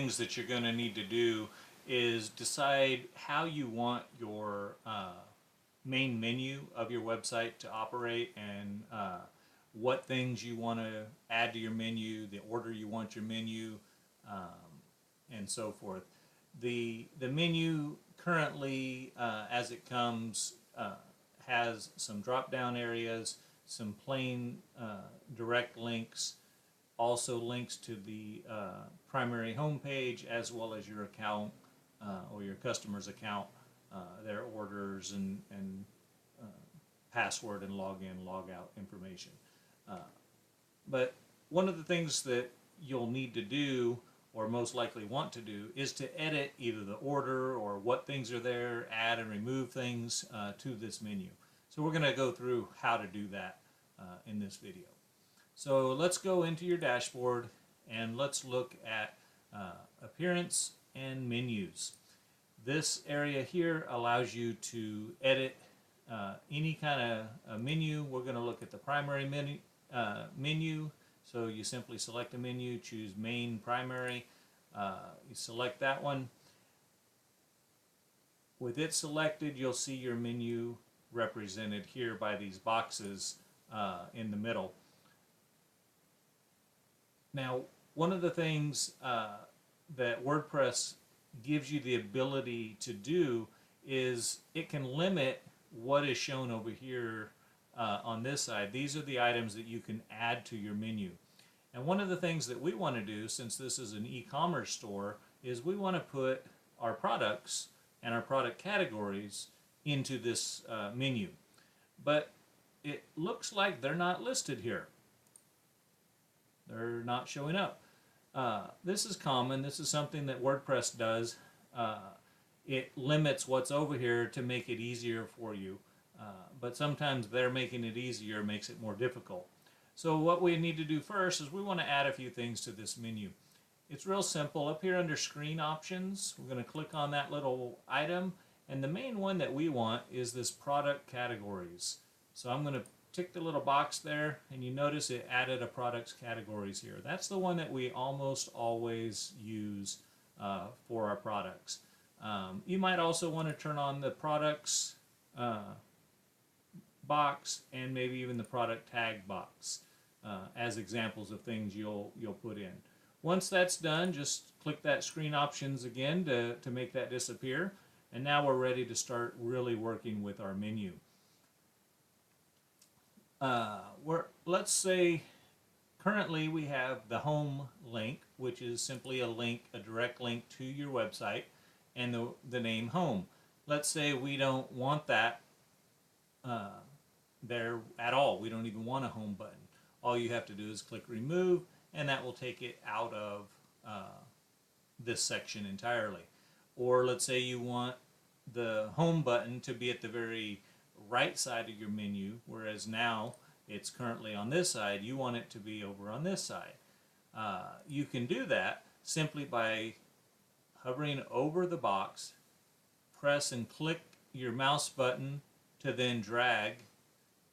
things that you're going to need to do is decide how you want your main menu of your website to operate, and what things you want to add to your menu, the order you want your menu, and so forth. The menu currently, as it comes, has some drop down areas, some plain direct links, also links to the primary home page, as well as your account or your customer's account, their orders and password and login, log out information. But one of the things that you'll need to do, or most likely want to do, is to edit either the order or what things are there, add and remove things to this menu. So we're going to go through how to do that in this video. So let's go into your dashboard and let's look at appearance and menus. This area here allows you to edit any kind of menu. We're going to look at the primary menu. So you simply select a menu, choose main, primary. You select that one. With it selected, you'll see your menu represented here by these boxes in the middle. Now, one of the things that WordPress gives you the ability to do is it can limit what is shown over here on this side. These are the items that you can add to your menu. And one of the things that we want to do, since this is an e-commerce store, is we want to put our products and our product categories into this menu. But it looks like they're not listed here. They're not showing up. This is common. This is something that WordPress does. It limits what's over here to make it easier for you. But sometimes they're making it easier makes it more difficult. So what we need to do first is we want to add a few things to this menu. It's real simple. Up here under Screen Options, we're going to click on that little item. And the main one that we want is this Product Categories. So I'm going to tick the little box there, and you notice it added a products categories here. That's the one that we almost always use for our products. You might also want to turn on the products box and maybe even the product tag box as examples of things you'll put in. Once that's done, just click that Screen Options again to make that disappear, and now we're ready to start really working with our menu. Let's say currently we have the home link, which is simply a link, a direct link to your website, and the name home. Let's say we don't want that there at all. We don't even want a home button. All you have to do is click remove, and that will take it out of this section entirely. Or let's say you want the home button to be at the very right side of your menu, whereas now it's currently on this side. You want it to be over on this side. You can do that simply by hovering over the box, press and click your mouse button to then drag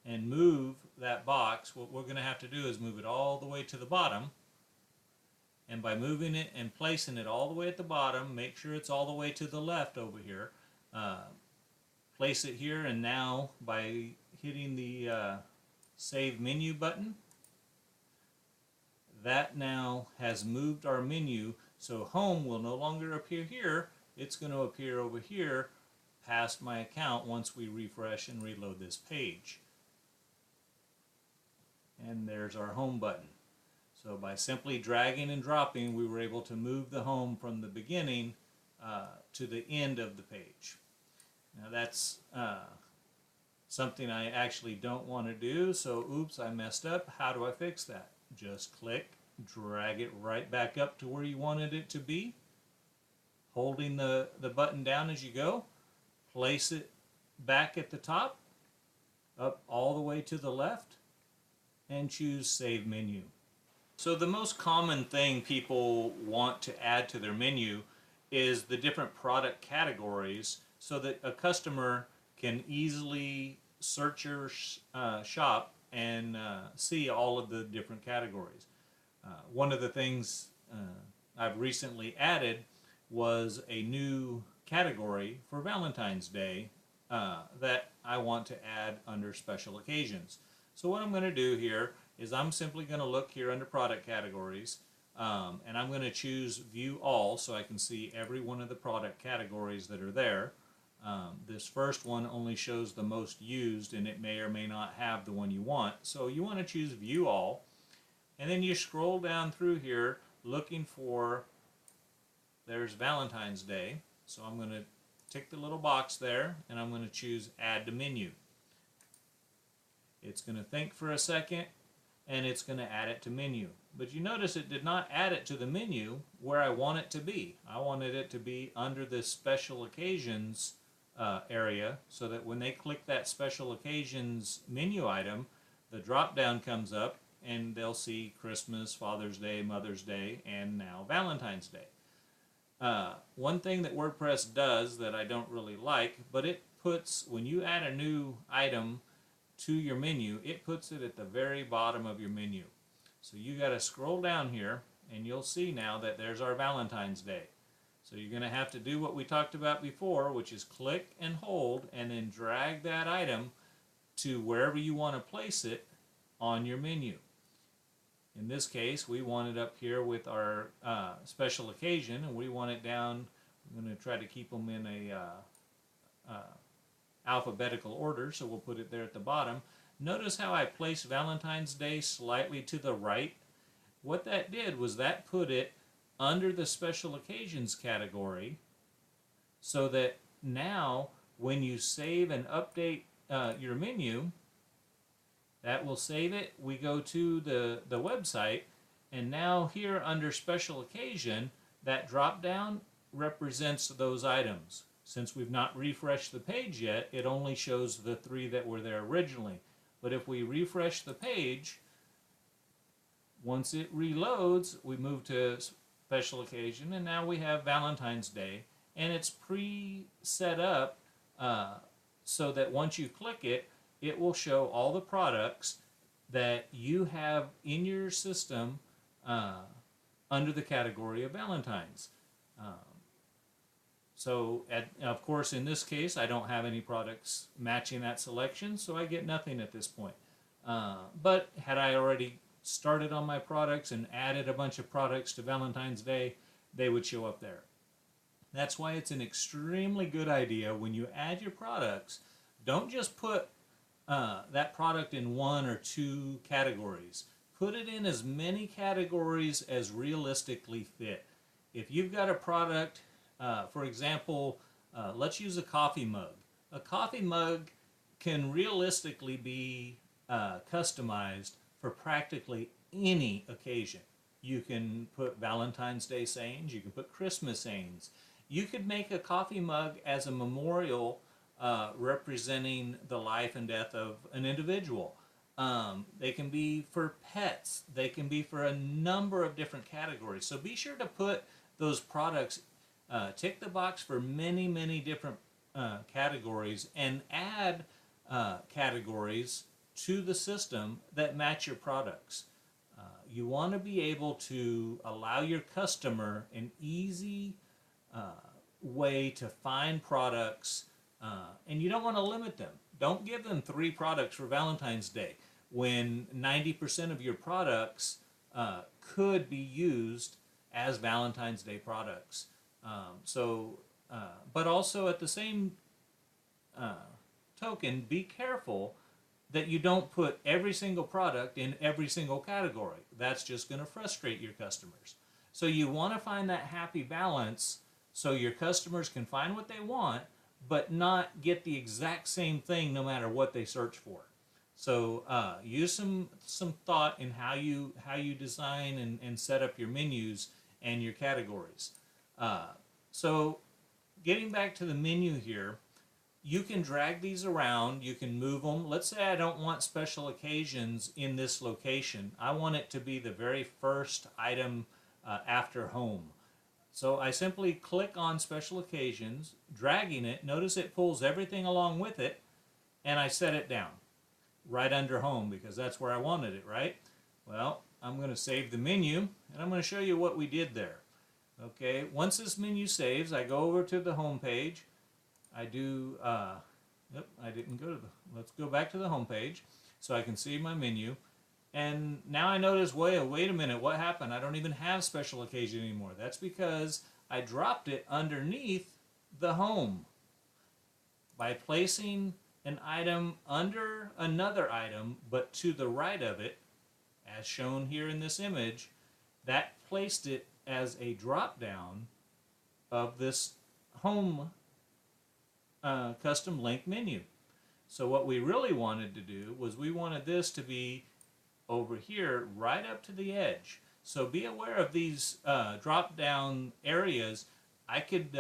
and move that box. What we're going to have to do is move it all the way to the bottom, and by moving it and placing it all the way at the bottom, make sure it's all the way to the left over here. Place it here, and now by hitting the Save Menu button, that now has moved our menu, so home will no longer appear here. It's going to appear over here past my account once we refresh and reload this page. And there's our home button. So by simply dragging and dropping, we were able to move the home from the beginning to the end of the page. Now that's something I actually don't want to do, so oops, I messed up. How do I fix that? Just click, drag it right back up to where you wanted it to be, holding the button down as you go, place it back at the top, up all the way to the left, and choose Save Menu. So the most common thing people want to add to their menu is the different product categories, so that a customer can easily search your shop and see all of the different categories. One of the things I've recently added was a new category for Valentine's Day that I want to add under special occasions. So what I'm going to do here is I'm simply going to look here under product categories, and I'm going to choose view all so I can see every one of the product categories that are there. This first one only shows the most used, and it may or may not have the one you want. So you want to choose view all, and then you scroll down through here looking for, there's Valentine's Day. So I'm going to tick the little box there, and I'm going to choose add to menu. It's going to think for a second, and it's going to add it to menu. But you notice it did not add it to the menu where I want it to be. I wanted it to be under this special occasions area, so that when they click that special occasions menu item, the drop down comes up and they'll see Christmas, Father's Day, Mother's Day, and now Valentine's Day. One thing that WordPress does that I don't really like, but it puts, when you add a new item to your menu, it puts it at the very bottom of your menu. So you got to scroll down here, and you'll see now that there's our Valentine's Day. So you're going to have to do what we talked about before, which is click and hold, and then drag that item to wherever you want to place it on your menu. In this case, we want it up here with our special occasion, and we want it down. I'm going to try to keep them in a alphabetical order, so we'll put it there at the bottom. Notice how I placed Valentine's Day slightly to the right. What that did was that put it under the special occasions category, so that now when you save and update your menu, that will save it. We go to the website, and now here under special occasion, that drop down represents those items. Since we've not refreshed the page yet, it only shows the 3 that were there originally. But if we refresh the page, once it reloads, we move to special occasion, and now we have Valentine's Day, and it's pre-set up so that once you click it, it will show all the products that you have in your system under the category of Valentine's. Of course, in this case, I don't have any products matching that selection, so I get nothing at this point. But had I already started on my products and added a bunch of products to Valentine's Day, they would show up there. That's why it's an extremely good idea when you add your products, don't just put that product in 1 or 2 categories. Put it in as many categories as realistically fit. If you've got a product, for example, let's use a coffee mug. A coffee mug can realistically be customized for practically any occasion. You can put Valentine's Day sayings, you can put Christmas sayings. You could make a coffee mug as a memorial representing the life and death of an individual. They can be for pets. They can be for a number of different categories. So be sure to put those products, tick the box for many, many different categories, and add categories to the system that match your products. You want to be able to allow your customer an easy way to find products, and you don't want to limit them. Don't give them 3 products for Valentine's Day when 90% of your products could be used as Valentine's Day products. But also at the same token, be careful that you don't put every single product in every single category. That's just going to frustrate your customers. So you want to find that happy balance so your customers can find what they want, but not get the exact same thing no matter what they search for. So use some thought in how you design and set up your menus and your categories. So getting back to the menu here, you can drag these around, you can move them. Let's say I don't want special occasions in this location. I want it to be the very first item after home. So I simply click on special occasions, dragging it. Notice it pulls everything along with it, and I set it down right under home because that's where I wanted it, right? Well, I'm going to save the menu, and I'm going to show you what we did there. Okay, once this menu saves, I go over to the home page. I do, yep, I didn't go to the, let's go back to the home page so I can see my menu. And now I notice, wait a minute, what happened? I don't even have special occasion anymore. That's because I dropped it underneath the home. By placing an item under another item, but to the right of it, as shown here in this image, that placed it as a drop down of this home custom link menu. So what we really wanted to do was we wanted this to be over here right up to the edge. So be aware of these drop down areas. I could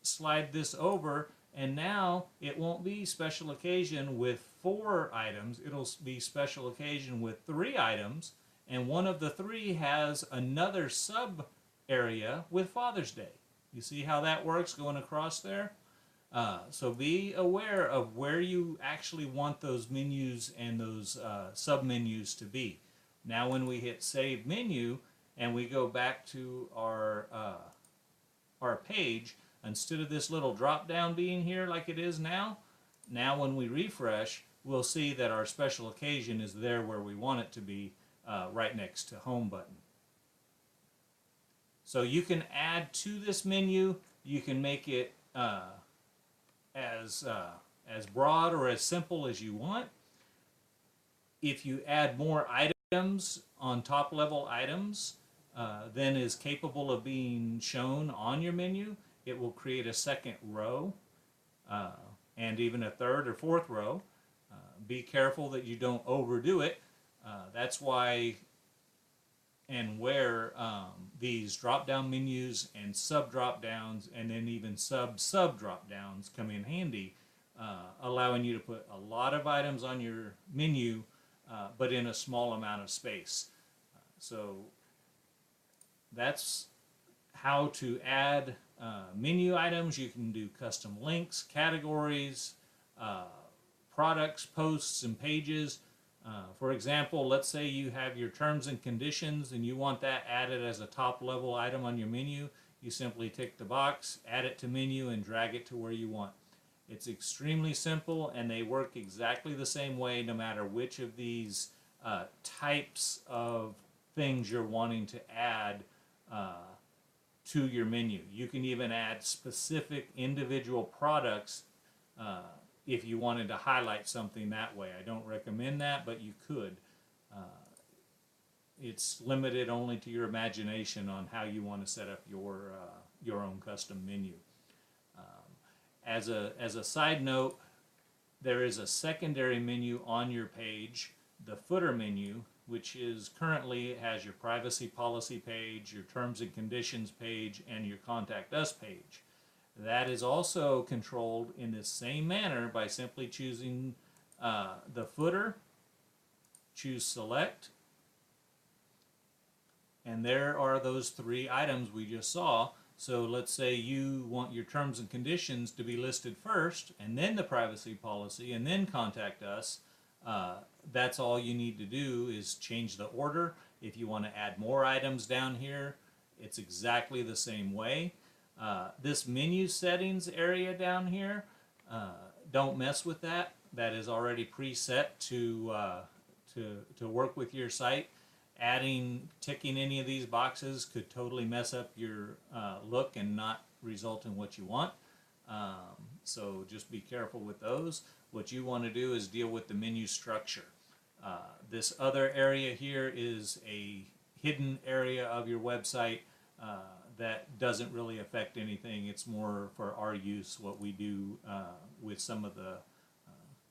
slide this over, and now it won't be special occasion with 4 items. It'll be special occasion with 3 items, and one of the 3 has another sub area with Father's Day. You see how that works going across there? So be aware of where you actually want those menus and those sub-menus to be. Now when we hit Save Menu and we go back to our page, instead of this little drop down being here like it is now, now when we refresh, we'll see that our special occasion is there where we want it to be, right next to Home button. So you can add to this menu, you can make it as broad or as simple as you want. If you add more items on top level items than is capable of being shown on your menu, it will create a second row and even a third or fourth row. Be careful that you don't overdo it. That's why and where these drop-down menus and sub-drop-downs and then even sub-drop-downs come in handy, allowing you to put a lot of items on your menu but in a small amount of space. So that's how to add menu items. You can do custom links, categories, products, posts, and pages. For example, let's say you have your terms and conditions and you want that added as a top level item on your menu. You simply tick the box, add it to menu, and drag it to where you want. It's extremely simple, and they work exactly the same way no matter which of these types of things you're wanting to add to your menu. You can even add specific individual products if you wanted to highlight something that way. I don't recommend that, but you could. It's limited only to your imagination on how you want to set up your own custom menu. As a side note, there is a secondary menu on your page, the footer menu, which is currently has your privacy policy page, your terms and conditions page, and your contact us page. That is also controlled in the same manner by simply choosing the footer, choose select, and there are those 3 items we just saw. So let's say you want your terms and conditions to be listed first, and then the privacy policy, and then contact us. That's all you need to do is change the order. If you want to add more items down here, it's exactly the same way. This menu settings area down here, don't mess with that. That is already preset to work with your site. Ticking any of these boxes could totally mess up your look and not result in what you want. So just be careful with those. What you want to do is deal with the menu structure. This other area here is a hidden area of your website that doesn't really affect anything. It's more for our use, what we do with some of the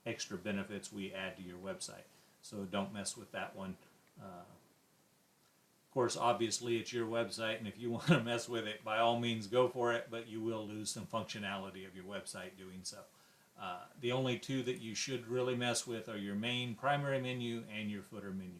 extra benefits we add to your website. So don't mess with that one. Of course, obviously it's your website, and if you want to mess with it, by all means go for it, but you will lose some functionality of your website doing so. The only 2 that you should really mess with are your main primary menu and your footer menu.